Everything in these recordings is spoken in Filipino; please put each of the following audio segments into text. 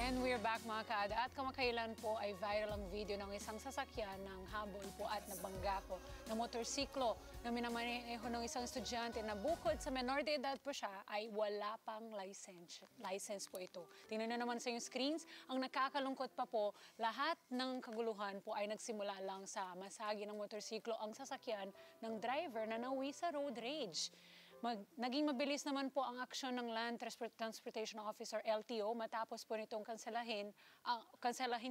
And we're back mga kaada. At kamakailan po ay viral ang video ng isang sasakyan ng habol po at nabangga po na motorsiklo na minamaneho ng isang estudyante na bukod sa menor de edad po siya ay wala pang license po ito. Tingnan na naman sa yung screens, ang nakakalungkot pa po, lahat ng kaguluhan po ay nagsimula lang sa masagi ng motorsiklo ang sasakyan ng driver na nauwi sa road rage. Naging mabilis naman po ang aksyon ng Land Transportation Officer LTO matapos po nitong kanselahin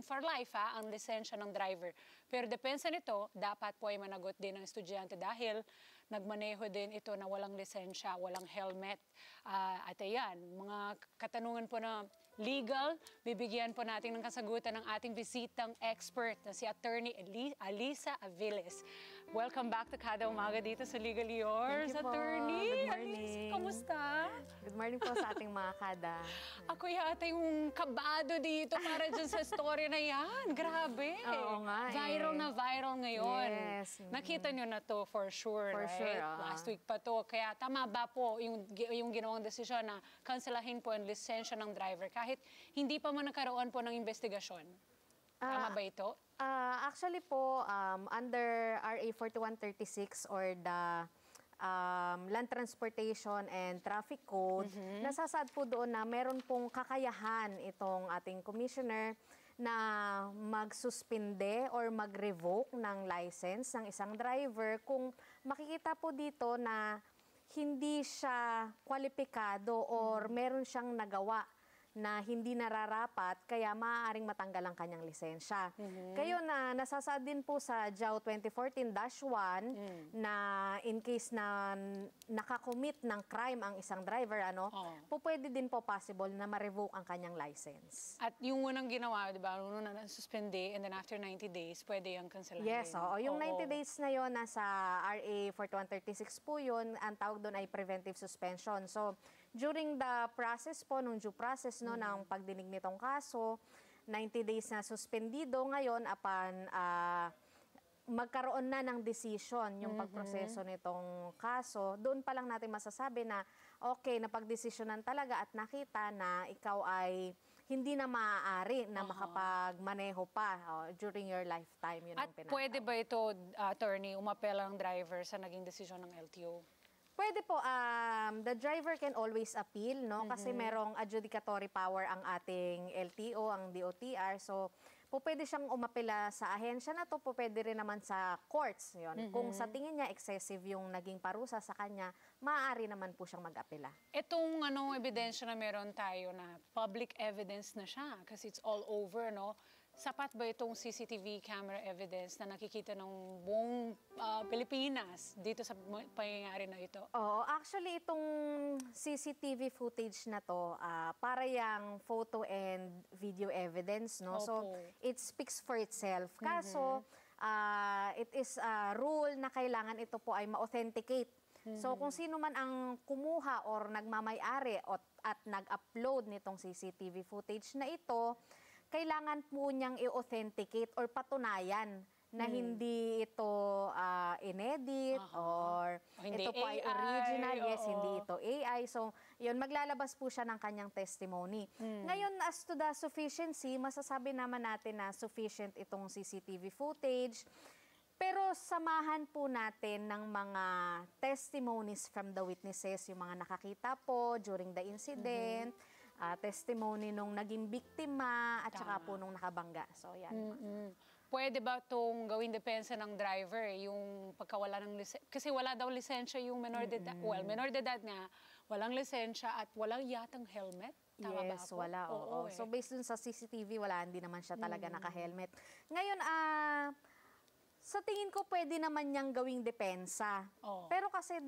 for life ang lisensya ng driver. Pero depensa nito, dapat po ay managot din ng estudyante dahil nagmaneho din ito na walang lisensya, walang helmet. At ayan, mga katanungan po na legal, bibigyan po natin ng kasagutan ng ating bisitang expert na si Attorney Alisa Aviles. Welcome back to Kada Umaga dito sa Legal Yours, Attorney. Good morning. Kamusta? Good morning po sa ating mga kada. Ako yata yung kabado dito para dyan sa story na yan. Grabe. Oo nga Viral na viral ngayon. Yes. Nakita nyo na to for sure, For right? sure. Last week pa to. Kaya tama ba po yung ginawang desisyon na kanselahin po ang lisensya ng driver kahit hindi pa man nagkaroon po ng investigasyon? Tama ba ito? Actually po, under RA 4136 or the Land Transportation and Traffic Code, nasasad po doon na meron pong kakayahan itong ating commissioner na magsuspinde or mag-revoke ng license ng isang driver kung makikita po dito na hindi siya kwalipikado or meron siyang nagawa na hindi nararapat, kaya maaaring matanggal ang kanyang lisensya. Kayo na nasasaad din po sa JAW 2014-1 na in case na nakakommit ng crime ang isang driver, po pwede din po possible na ma-revoke ang kanyang license. At yung unang ginawa, di ba, unang na-suspende and then after 90 days, pwede yung cancelahin. Yes, yung 90 days na yon nasa RA 4136 po yun, ang tawag doon ay preventive suspension. So, during the process po, nung due process ng pagdinig nitong kaso, 90 days na suspendido ngayon upon magkaroon na ng decision yung pagproseso nitong kaso, doon pa lang natin masasabi na okay, napagdesisyonan talaga at nakita na ikaw ay hindi na maaari na makapagmaneho pa during your lifetime. Yun at pwede ba ito, attorney, umapel ang driver sa naging desisyon ng LTO? Pwede po, the driver can always appeal, no? Kasi merong adjudicatory power ang ating LTO, ang DOTR. So, po pwede siyang umapela sa ahensya na to, po pwede rin naman sa courts. Yun. Kung sa tingin niya excessive yung naging parusa sa kanya, maaari naman po siyang mag-apela. Itong ebidensya na meron tayo na public evidence na siya kasi it's all over, no? Sapat ba itong CCTV camera evidence na nakikita ng buong Pilipinas dito sa pangyayari na ito? Oo, actually itong CCTV footage na to, para yung photo and video evidence, no? So, it speaks for itself. Kaso, it is a rule na kailangan ito po ay ma-authenticate. So, kung sino man ang kumuha or nagmamay-ari at nag-upload nitong CCTV footage na ito, kailangan po niyang i-authenticate or patunayan na hindi ito inedit or hindi ito po ay AI, original. Yes, hindi ito AI. So, yun, maglalabas po siya ng kanyang testimony. Ngayon, as to the sufficiency, masasabi naman natin na sufficient itong CCTV footage. Pero samahan po natin ng mga testimonies from the witnesses, yung mga nakakita po during the incident, testimony nung naging biktima at saka po nung nakabangga. So, yan. Pwede ba itong gawing depensa ng driver, yung pagkawala ng lisensya? Kasi wala daw lisensya yung menor de edad. Well, menor de edad nga, walang lisensya at walang yatang helmet. Tama yes, ba po? wala. Oo. So, based dun sa CCTV, wala, hindi naman siya talaga naka-helmet. Ngayon, sa tingin ko, pwede naman niyang gawing depensa. Pero kasi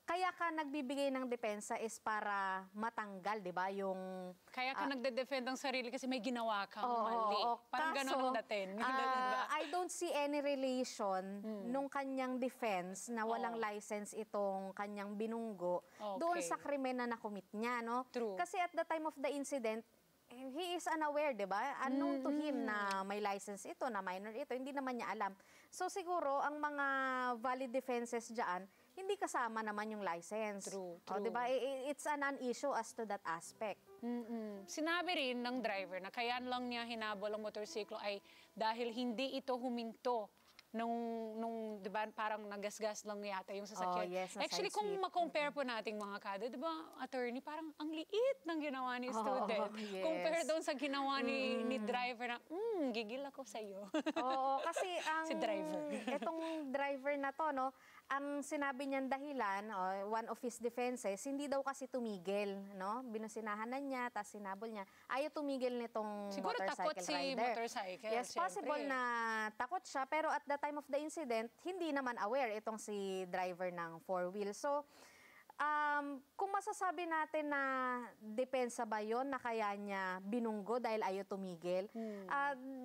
kaya ka nagbibigay ng depensa is para matanggal, di ba? Yung kaya ka nagde-defend ng sarili kasi may ginawa kang mali. Parang ganun natin. I don't see any relation nung kanyang defense na walang license itong kanyang binunggo doon sa krimen na nakumit niya, no? True. Kasi at the time of the incident, he is unaware, di ba? Unknown to him na may license ito, na minor ito. Hindi naman niya alam. So siguro, ang mga valid defenses dyan, hindi kasama naman yung license. True, O, true. di ba? It's a non-issue as to that aspect. Sinabi rin ng driver na kaya lang niya hinabol ang motorsiklo ay dahil hindi ito huminto nung 'di ba, parang nagasgas lang yata yung sasakyan. yes, na Actually, side kung sweep. ma-compare po nating mga kada, 'di ba, attorney, parang ang liit ng ginawa ni student. yes. Compare doon sa ginawa ni driver na, gigil ako sa iyo. Oo, kasi ang Si driver. itong driver na to, no, ang sinabi niyang dahilan, one of his defenses, hindi daw kasi tumigil, no? Binusinahan na niya, tapos sinabol niya. Ayaw tumigil nitong Siguro motorcycle takot si rider. motorcycle, Yes, possible syempre. na takot siya, pero at the time of the incident, hindi naman aware itong si driver ng four-wheel. So, kung masasabi natin na depensa ba yun na kaya niya binunggo dahil ayaw tumigil,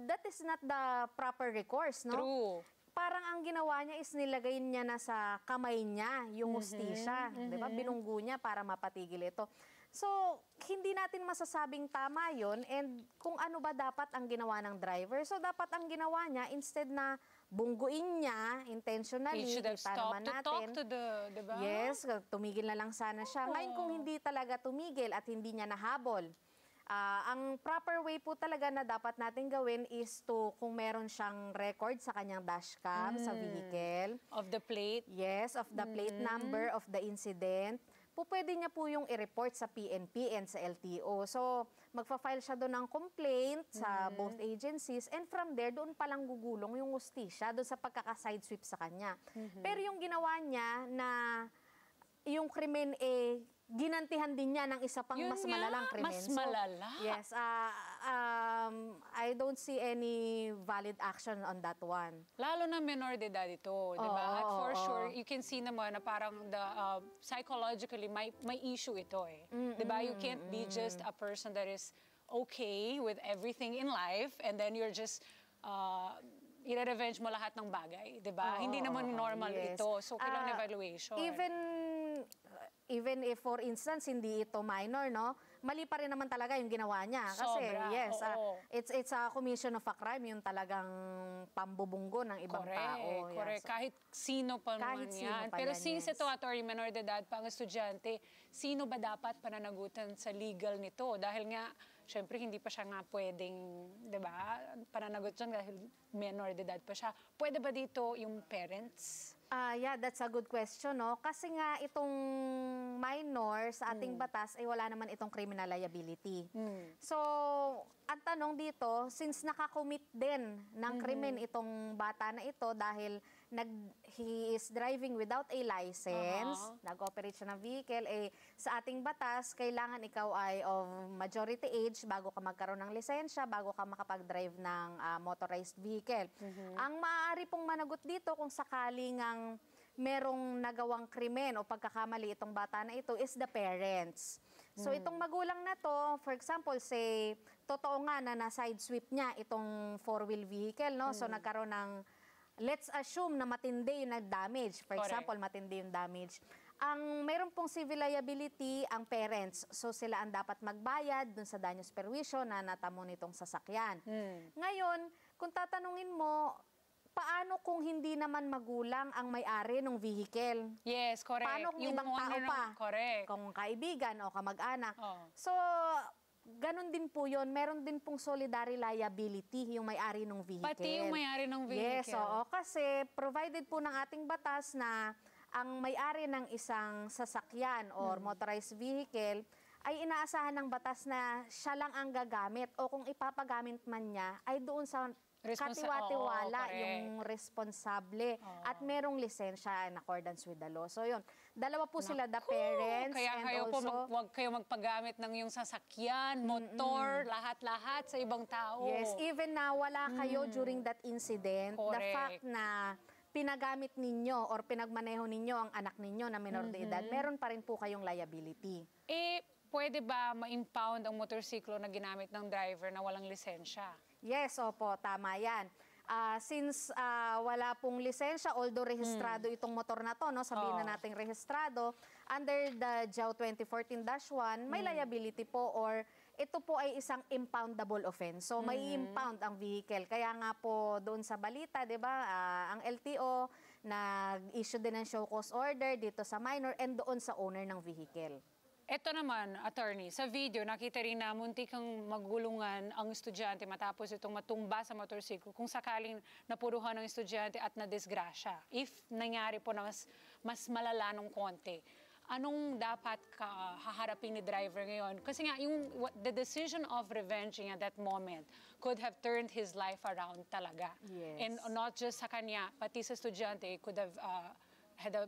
that is not the proper recourse, no? True. Parang ang ginawa niya is nilagay niya na sa kamay niya yung hustisya. Di ba? Binunggo niya para mapatigil ito. So, hindi natin masasabing tama yon, and kung ano ba dapat ang ginawa ng driver. So, dapat ang ginawa niya, instead na bungguin niya intentionally, He should have kita stopped naman to natin. talk to the, 'di ba? Yes, tumigil na lang sana siya. Ngayon, kung hindi talaga tumigil at hindi niya nahabol, ang proper way po talaga na dapat natin gawin is to, kung meron siyang record sa kanyang dashcam, sa vehicle, Of the plate. yes, of the plate number of the incident, po pwede niya po yung i-report sa PNP and sa LTO. So, magfa-file siya doon ng complaint sa both agencies, and from there, doon palang gugulong yung hustisya doon sa pagkaka-side sweep sa kanya. Pero yung ginawa niya na yung krimen ginantihan din niya ng isa pang Yun mas nga, malalang krimen. mas malala. Yes, I don't see any valid action on that one. Lalo na minor de edad ito, di ba? At for sure, you can see naman na parang psychologically may issue ito eh. Di ba? You can't be just a person that is okay with everything in life and then you're just i-revenge mo lahat ng bagay, di ba? Hindi naman normal yes. ito. So, kailangan evaluation. Even if, for instance, hindi ito minor, no? Mali pa rin naman talaga yung ginawa niya. Kasi, Sobra, yes, oo. it's a commission of a crime, yung talagang pambubunggo ng ibang tao. Yeah, Correct. so- Kahit sino pa Kahit naman sino yan. pa Pero yan, since yes. ito, attorney, minor de edad, pang estudyante, sino ba dapat pananagutan sa legal nito? Dahil nga, syempre, hindi pa siya nga pwedeng, di ba, pananagot siya dahil minor de edad pa siya. Pwede ba dito yung parents? Yeah, that's a good question, no? Kasi nga itong minor sa ating batas ay wala naman itong criminal liability. So, ang tanong dito, since nakakommit din ng krimen itong bata na ito dahil he is driving without a license, nag-operate siya ng vehicle, sa ating batas, kailangan ikaw ay of majority age bago ka magkaroon ng lisensya, bago ka makapag-drive ng motorized vehicle. Ang maaari pong managot dito kung sakaling ang merong nagawang krimen o pagkakamali itong bata na ito is the parents. So itong magulang na to, for example, say, totoo nga na na-side sweep niya itong four-wheel vehicle, no? So nagkaroon ng, let's assume na matindi yung nag-damage. For Correct. example, matindi yung damage. Ang meron pong civil liability ang parents. So sila ang dapat magbayad dun sa danyos perwisyo na natamo nitong sasakyan. Ngayon, kung tatanungin mo, paano kung hindi naman magulang ang may-ari ng vehicle? Yes, correct. Paano kung ibang tao owner pa? Correct. Kung kaibigan o kamag-anak. Oo. So, ganun din po yun. Meron din pong solidary liability yung may-ari ng vehicle. Pati yung may-ari ng Yes, vehicle. oo. Kasi provided po ng ating batas na ang may-ari ng isang sasakyan or motorized vehicle ay inaasahan ng batas na siya lang ang gagamit o kung ipapagamit man niya ay doon sa katiwa-tiwala Oo, correct. yung responsable at merong lisensya in accordance with the law. So yun, dalawa po sila, the parents Kaya and kayo po, also... wag kayo magpagamit ng yung sasakyan, motor, lahat-lahat sa ibang tao. Yes, even na wala kayo during that incident, the Correct. fact na pinagamit ninyo or pinagmaneho ninyo ang anak ninyo na minor de edad, meron pa rin po kayong liability. Pwede ba ma-impound ang motorsiklo na ginamit ng driver na walang lisensya? Yes, opo, tama yan. Since wala pong lisensya, although rehistrado itong motor na to, no, sabihin na nating rehistrado, under the JAW 2014-1, may liability po or ito po ay isang impoundable offense. So may impound ang vehicle. Kaya nga po doon sa balita, 'di ba, ang LTO nag-issue din ng show cause order dito sa minor and doon sa owner ng vehicle. Ito naman, attorney, sa video, nakita rin na muntik kang magulungan ang estudyante matapos itong matumba sa motorsiklo kung sakaling napuruhan ng estudyante at nadisgrasya. If nangyari po na mas malala ng konti, anong dapat haharapin ni driver ngayon? Kasi nga, the decision of revenging at that moment could have turned his life around talaga. Yes. And not just sa kanya, pati sa estudyante, could have had a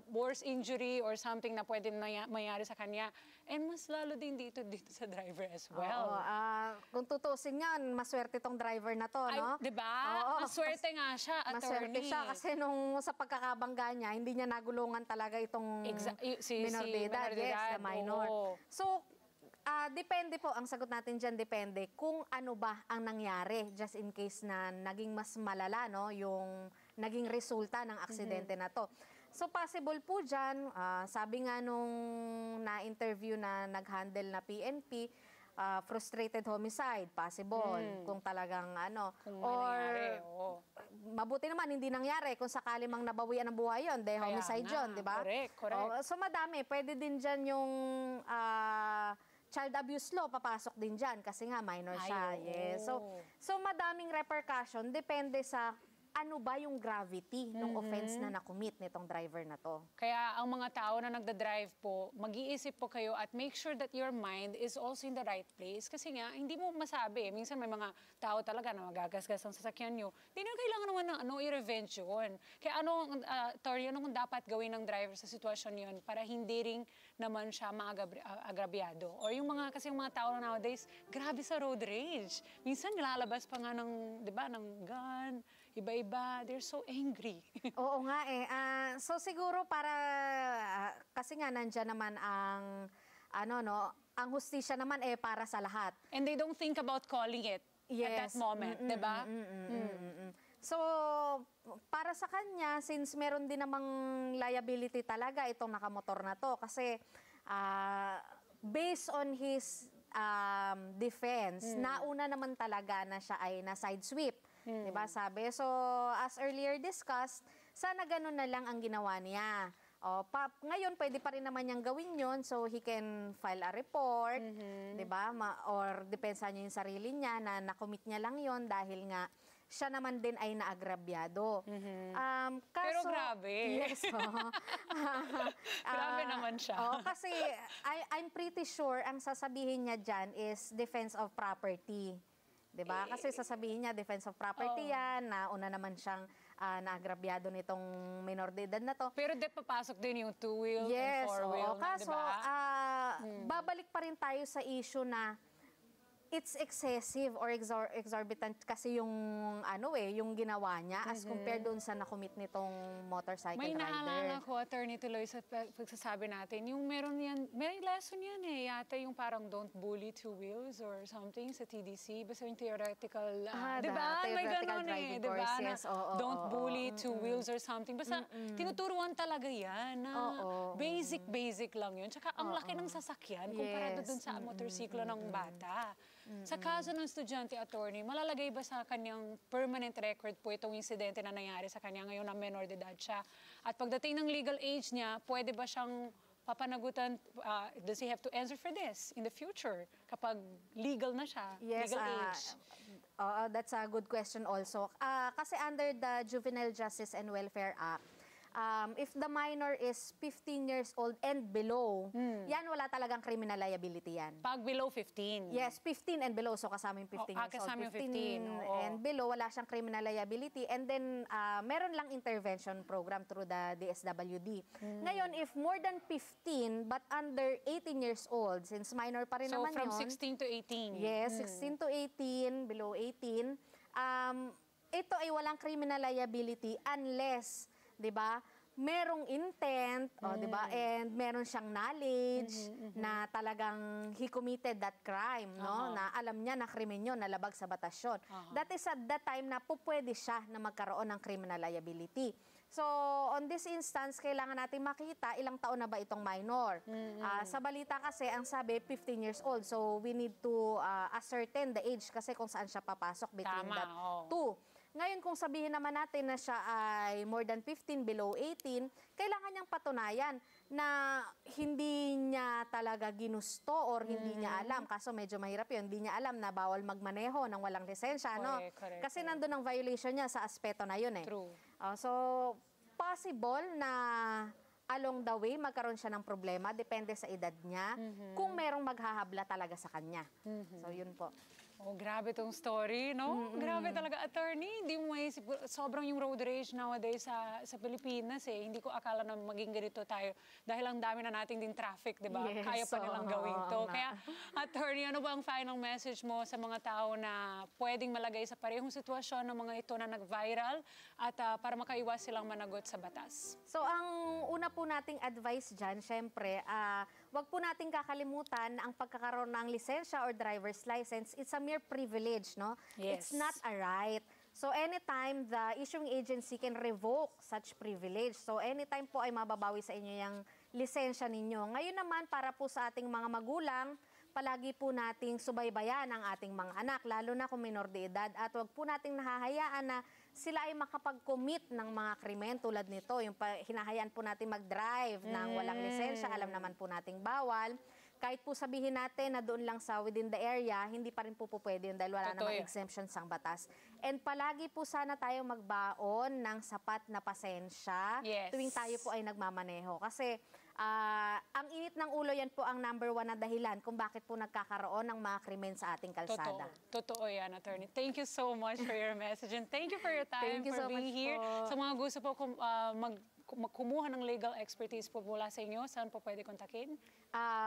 worse injury or something na pwede mayari sa kanya. And mas lalo din dito sa driver as well. Oo, kung tutusin yan, maswerte tong driver na to, no? Diba? Oo, Maswerte nga siya, attorney. maswerte siya kasi nung sa pagkakabangga niya, hindi niya nagulungan talaga itong minor de edad. Yes, the minor. Oo. So, depende po, ang sagot natin dyan, depende kung ano ba ang nangyari, just in case na naging mas malala, no, yung naging resulta ng aksidente na to. So, possible po dyan, sabi nga nung na-interview na nag-handle na PNP, frustrated homicide, possible, kung talagang Kung or nangyari, oo. mabuti naman hindi nangyari kung sakali mang nabawian ng buhay yun, de homicide nga, yun, di ba? correct. So madami, pwede din dyan yung child abuse law, papasok din dyan kasi nga minor siya. oo. Yes. So madaming repercussion, depende sa ano ba yung gravity ng offense na nakumit nitong driver na to. Kaya ang mga tao na nagda-drive po, mag-iisip po kayo at make sure that your mind is also in the right place. Kasi nga, hindi mo masabi. Minsan may mga tao talaga na magagasgas ang sasakyan nyo. Hindi na kailangan naman ng i-revenge yun. Kaya Tori, anong dapat gawin ng driver sa sitwasyon yun para hindi rin naman siya maagrabyado? Or yung kasi yung mga tao nowadays, grabe sa road rage. Minsan nilalabas pa nga ng, di ba, ng gun, iba-iba, they're so angry. Oo nga eh. So siguro para, kasi nga nandyan naman ang, ang hustisya naman para sa lahat. And they don't think about calling it at that moment, di ba? So, para sa kanya, since meron din namang liability talaga itong nakamotor na to, kasi based on his defense, nauna naman talaga na siya ay na side sweep. Diba sabi? So, as earlier discussed, sana ganun na lang ang ginawa niya. Ngayon, pwede pa rin naman niyang gawin yun, so he can file a report, diba? Or depensa niya yung sarili niya na nakomit niya lang yon dahil nga siya naman din ay naagrabyado. Pero grabe. Yes. Grabe naman siya. Kasi I'm pretty sure ang sasabihin niya dyan is defense of property. Diba? Kasi sasabihin niya defense of property yan, na una naman siyang naagrabyado nitong minor de edad na to. Pero papasok din yung two-wheel and four-wheel. Kaso, diba? babalik pa rin tayo sa issue na it's excessive or exorbitant kasi yung yung ginawa niya as compared doon sa nakumit nitong motorcycle May rider. naalala ko, attorney, tuloy sa pagsasabi natin, yung may lesson yan yata yung parang don't bully two wheels or something sa TDC, basta yung theoretical, di ba? May ganun di ba? Yes. Don't bully two wheels or something. Basta tinuturuan talaga yan na basic lang yun. Tsaka ang laki ng sasakyan kumpara doon sa motorsiklo ng bata. Sa kaso ng estudyante, attorney, malalagay ba sa kanyang permanent record po itong insidente na nangyari sa kanya ngayon na menor de edad siya? At pagdating ng legal age niya, pwede ba siyang papanagutan, does he have to answer for this in the future kapag legal na siya, Yes, legal age? That's a good question also. Kasi under the Juvenile Justice and Welfare Act, if the minor is 15 years old and below, yan wala talagang criminal liability yan. Pag below 15? Yes, 15 and below. So kasama yung 15 years old. Kasama yung 15 and below, wala siyang criminal liability. And then, meron lang intervention program through the DSWD. Ngayon, if more than 15 but under 18 years old, since minor pa rin So naman from yun. 16 to 18? Yes, 16 to 18, below 18. Ito ay walang criminal liability unless, 'di ba? Merong intent, 'di ba? And meron siyang knowledge na talagang he committed that crime, no? Na alam niya na krimen 'yon, nalabag sa batas 'yon. That is at that time na pupwede siya na magkaroon ng criminal liability. So, on this instance, kailangan natin makita ilang taon na ba itong minor. Sa balita kasi, ang sabi, 15 years old. So, we need to ascertain the age kasi kung saan siya papasok between that two. Ngayon, kung sabihin naman natin na siya ay more than 15, below 18, kailangan niyang patunayan na hindi niya talaga ginusto or hindi niya alam. Kaso medyo mahirap yun. Hindi niya alam na bawal magmaneho ng walang lisensya. No? Correct, Kasi nandun ang violation niya sa aspeto na yun. True. So, possible na along the way, magkaroon siya ng problema. Depende sa edad niya. Kung merong maghahabla talaga sa kanya. So, yun po. Oh, grabe tong story, no? Grabe talaga, attorney. Hindi mo maisip, sobrang yung road rage nowadays sa Pilipinas eh. Hindi ko akala na maging ganito tayo dahil ang dami na nating din traffic, di ba? Yes, Kaya pa nilang gawin to. nga. Kaya, attorney, ano ba ang final message mo sa mga tao na pwedeng malagay sa parehong sitwasyon ng mga ito na nag-viral at para makaiwas silang managot sa batas? So, ang una po nating advice dyan, syempre, wag po nating kakalimutan na ang pagkakaroon ng lisensya or driver's license, it's a mere privilege, no? Yes. It's not a right. So, anytime the issuing agency can revoke such privilege. So, anytime po ay mababawi sa inyo yung lisensya ninyo. Ngayon naman, para po sa ating mga magulang, palagi po nating subaybayan ang ating mga anak, lalo na kung minor de edad. At wag po nating nahahayaan na sila ay makapag-commit ng mga krimen tulad nito. Yung hinahayaan po natin mag-drive ng walang lisensya, alam naman po nating bawal. Kahit po sabihin natin na doon lang sa within the area, hindi pa rin po pwede yun dahil wala namang exemption sa batas. And palagi po sana tayo magbaon ng sapat na pasensya tuwing tayo po ay nagmamaneho. Kasi ang init ng ulo, yan po ang number 1 na dahilan kung bakit po nagkakaroon ng mga krimen sa ating kalsada. Totoo yan, attorney. Thank you so much for your message and thank you for your time, for being here. Sa mga gusto po kumuha ng legal expertise po mula sa inyo, saan po pwede kontakin?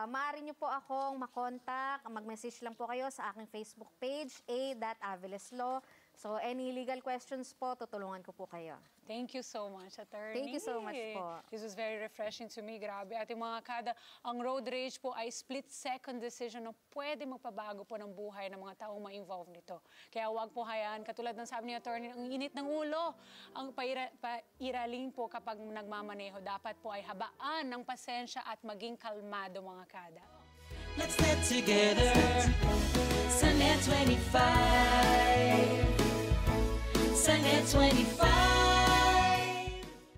Maaari niyo po akong makontak, mag-message lang po kayo sa aking Facebook page, a.avileslaw. So, any legal questions po, tutulungan ko po kayo. Thank you so much, attorney. Thank you so much po. This was very refreshing to me. Grabe. At yung mga kada, ang road rage po ay split-second decision na pwede magpabago po ng buhay ng mga taong ma-involve nito. Kaya wag po hayaan, katulad ng sabi ni attorney, ang init ng ulo, ang pairaling po kapag nagmamaneho. Dapat po ay habaan ng pasensya at maging kalmado mga kada. Let's get together, Sunday 25. Sunday 25.